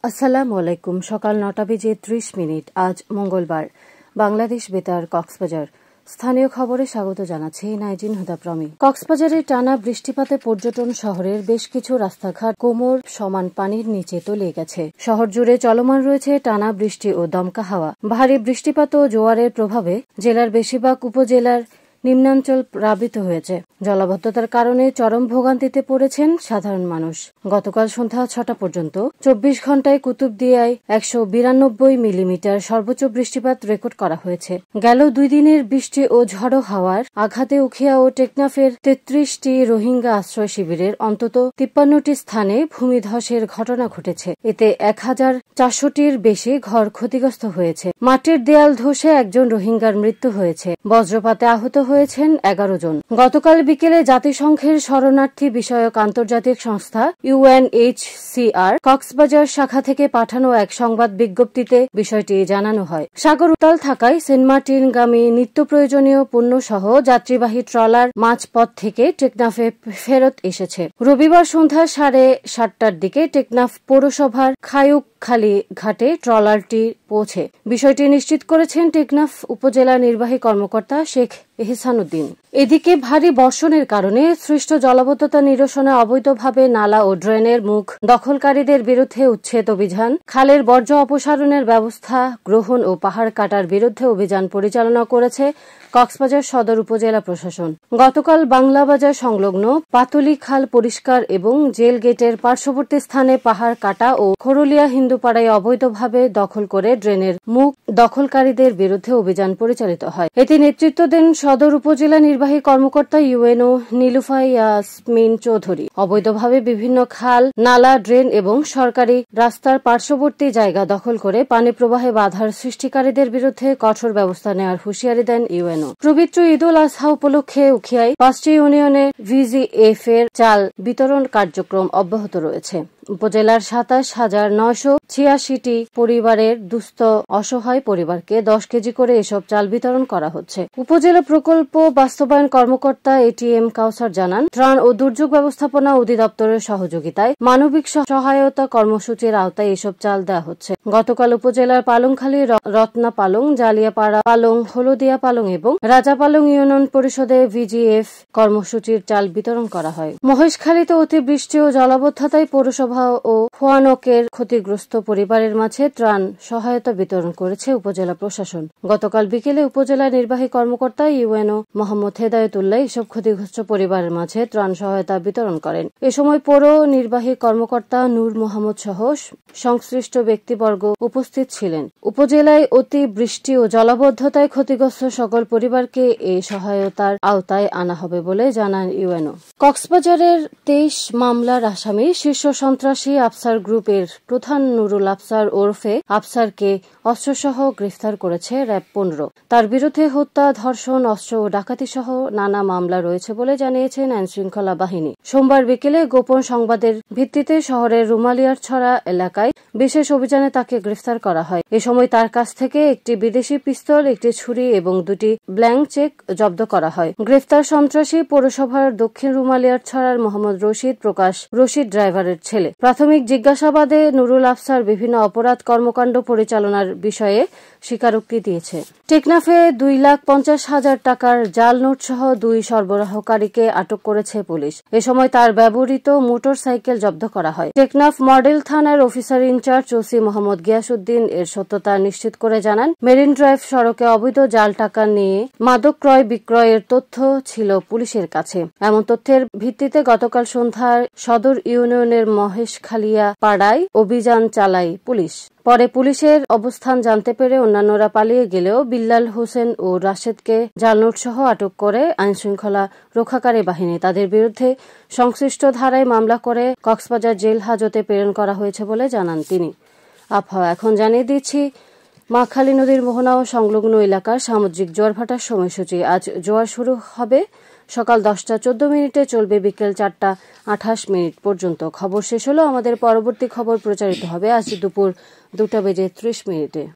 আসসালামু আলাইকুম। সকাল ৯টা বেজে ৩০ মিনিট। আজ মঙ্গলবার। বাংলাদেশ বেতার, কক্সবাজার। স্থানীয় খবরে স্বাগত জানাচ্ছি নাইজিন হুদা প্রমি। কক্সবাজারে টানা বৃষ্টিপাতে পর্যটন শহরের বেশ কিছু রাস্তাঘাট কোমর সমান পানির নিচে তলিয়ে গেছে। শহর জুড়ে চলমান রয়েছে টানা বৃষ্টি ও দমকা হাওয়া। ভারী বৃষ্টিপাত ও জোয়ারের প্রভাবে জেলার বেশিরভাগ উপজেলার নিম্নাঞ্চল প্লাবিত হয়েছে। জলাবদ্ধতার কারণে চরম ভোগান্তিতে পড়েছেন সাধারণ মানুষ। গতকাল সন্ধ্যা ৬টা পর্যন্ত ২৪ ঘণ্টায় কুতুবদিয়ায় ১৯২ মিলিমিটার সর্বোচ্চ বৃষ্টিপাত রেকর্ড করা হয়েছে। গেল ২ দিনের বৃষ্টি ও ঝড়ো হাওয়ার আঘাতে উখিয়া ও টেকনাফের ৩৩টি রোহিঙ্গা আশ্রয় শিবিরের অন্তত ৫৩টি স্থানে ভূমিধসের ঘটনা ঘটেছে। এতে ১,৪০০টির বেশি ঘর ক্ষতিগ্রস্ত হয়েছে। মাটির দেয়াল ধসে একজন রোহিঙ্গার মৃত্যু হয়েছে। বজ্রপাতে আহত হয়েছেন ১১ জন। গতকাল বিকেলে জাতিসংঘের শরণার্থী বিষয়ক আন্তর্জাতিক সংস্থা UNHCR কক্সবাজার শাখা থেকে পাঠানো এক সংবাদ বিজ্ঞপ্তিতে বিষয়টি জানানো হয়। সাগর উত্তাল থাকায় সেন্ট মার্টিনগামী নিত্য প্রয়োজনীয় পণ্য সহ যাত্রীবাহী ট্রলার মাঝপথ থেকে টেকনাফে ফেরত এসেছে। রবিবার সন্ধ্যা ৭:৩০টার দিকে টেকনাফ পৌরসভার খায়ুকখালী ঘাটে ট্রলারটি পৌঁছে। বিষয়টি নিশ্চিত করেছেন টেকনাফ উপজেলা নির্বাহী কর্মকর্তা শেখ এহসানুদ্দিন। এদিকে ভারী বর্ষণের কারণে সৃষ্ট জলাবদ্ধতা নিরসনে অবৈধভাবে নালা ও ড্রেনের মুখ দখলকারীদের বিরুদ্ধে উচ্ছেদ অভিযান, খালের বর্জ্য অপসারণের ব্যবস্থা গ্রহণ ও পাহাড় কাটার বিরুদ্ধে অভিযান পরিচালনা করেছে কক্সবাজার সদর উপজেলা প্রশাসন। গতকাল বাংলাবাজার সংলগ্ন পাতলি খাল পরিষ্কার এবং জেল গেটের পার্শ্ববর্তী স্থানে পাহাড় কাটা ও খরুলিয়া হিন্দুপাড়ায় অবৈধভাবে দখল করে ড্রেনের মুখ দখলকারীদের বিরুদ্ধে অভিযান পরিচালিত হয়। এতে নেতৃত্ব দেন সদর উপজেলা নির্বাহী কর্মকর্তা UNO নীলুফা ইয়াসমিন চৌধুরী। অবৈধভাবে বিভিন্ন খাল, নালা, ড্রেন এবং সরকারি রাস্তার পার্শ্ববর্তী জায়গা দখল করে পানি প্রবাহে বাধার সৃষ্টিকারীদের বিরুদ্ধে কঠোর ব্যবস্থা নেওয়ার হুঁশিয়ারি দেন UNO। পবিত্র ঈদ উল আজহা উপলক্ষে উখিয়ায় ৫টি ইউনিয়নে VGF এর চাল বিতরণ কার্যক্রম অব্যাহত রয়েছে। উপজেলার ২৭,৯৮৬টি পরিবারের দুস্থ অসহায় পরিবারকে ১০ কেজি করে এসব চাল বিতরণ করা হচ্ছে। উপজেলা প্রকল্প বাস্তবায়ন কর্মকর্তা ATM কাউসার জানান, ত্রাণ ও দুর্যোগ ব্যবস্থাপনা অধিদপ্তরের সহযোগিতায় মানবিক সহায়তা কর্মসূচির আওতায় এসব চাল দেওয়া হচ্ছে। গতকাল উপজেলার পালংখালী, রত্না পালং, জালিয়াপাড়া পালং, হলদিয়া পালং এবং রাজা পালং ইউনিয়ন পরিষদে VGF কর্মসূচির চাল বিতরণ করা হয়। মহেশখালীতে অতিবৃষ্টি ও জলাবদ্ধতায় পৌরসভা ও ফোয়ানকের ক্ষতিগ্রস্ত পরিবারের মাঝে ত্রাণ সহায়তা বিতরণ করেছে উপজেলা প্রশাসন। গতকাল বিকেলে উপজেলা নির্বাহী কর্মকর্তা UNO মোহাম্মদ হেদায়েতুল্লাহ এসব ক্ষতিগ্রস্ত পরিবারের মাঝে ত্রাণ সহায়তা বিতরণ করেন। এ সময় পৌর নির্বাহী কর্মকর্তা নূর মোহাম্মদ সহ সংশ্লিষ্ট ব্যক্তিবর্গ উপস্থিত ছিলেন। উপজেলায় অতি বৃষ্টি ও জলাবদ্ধতায় ক্ষতিগ্রস্ত সকল পরিবারকে এই সহায়তার আওতায় আনা হবে বলে জানান UNO। কক্সবাজারের ২৩ মামলার আসামি শীর্ষ সন্ত্রাসী আফসার গ্রুপের প্রধান নুরুল আফসার ওরফে আফসারকে অস্ত্রসহ গ্রেফতার করেছে র‍্যাব ১৫। তার বিরুদ্ধে হত্যা, ধর্ষণ, অস্ত্র ও ডাকাতি সহ নানা মামলা রয়েছে বলে জানিয়েছেন আইনশৃঙ্খলা বাহিনী। সোমবার বিকেলে গোপন সংবাদের ভিত্তিতে শহরের রুমালিয়ারছড়া এলাকায় বিশেষ অভিযানে তাকে গ্রেফতার করা হয়। এ সময় তার কাছ থেকে একটি বিদেশি পিস্তল, একটি ছুরি এবং ২টি ব্ল্যাঙ্ক চেক জব্দ করা হয়। গ্রেফতার সন্ত্রাসী পৌরসভার দক্ষিণ রুমালিয়ারছড়ার মোহাম্মদ রশিদ প্রকাশ রশিদ ড্রাইভারের ছেলে। প্রাথমিক জিজ্ঞাসাবাদে নুরুল আফসার বিভিন্ন অপরাধ কর্মকাণ্ড পরিচালনার বিষয়ে স্বীকারোক্তি দিয়েছে। টেকনাফে ২,৫০,০০০ টাকার জাল নোট সহ ২ সরবরাহকারীকে আটক করেছে পুলিশ। এ সময় তার ব্যবহৃত মোটর সাইকেল জব্দ করা হয়। টেকনাফ মডেল থানার officer in charge OC Mohammad Giasuddin এর সত্যতা নিশ্চিত করে জানান, মেরিন ড্রাইভ সড়কে অবৈধ জাল টাকা নিয়ে মাদক ক্রয় বিক্রয়ের তথ্য ছিল পুলিশের কাছে। এমন তথ্যের ভিত্তিতে গতকাল সন্ধ্যায় সদর ইউনিয়নের মহেশখালিয়া পাড়ায় অভিযান চালায় পুলিশ। পরে পুলিশের অবস্থান জানতে পেরে অন্যান্যরা পালিয়ে গেলেও বিল্লাল হোসেন ও রাশেদকে জালনোট সহ আটক করে আইনশৃঙ্খলা রক্ষাকারী বাহিনী। তাদের বিরুদ্ধে সংশ্লিষ্ট ধারায় মামলা করে কক্সবাজার জেল হাজতে প্রেরণ করা হয়েছে বলে জানান তিনি। আবহাওয়া এখন জানিয়ে দিচ্ছি মাখালী নদীর মোহনা ও সংলগ্ন এলাকার সামুদ্রিক জোয়ার ভাটার সময়সূচি। আজ জোয়ার শুরু হবে সকাল ১০টা ১৪ মিনিটে, চলবে বিকেল ৪টা ২৮ পর্যন্ত। খবর শেষ হলো। আমাদের পরবর্তী খবর প্রচারিত হবে আজ দুপুর ২টা বেজে ৩০ মিনিটে।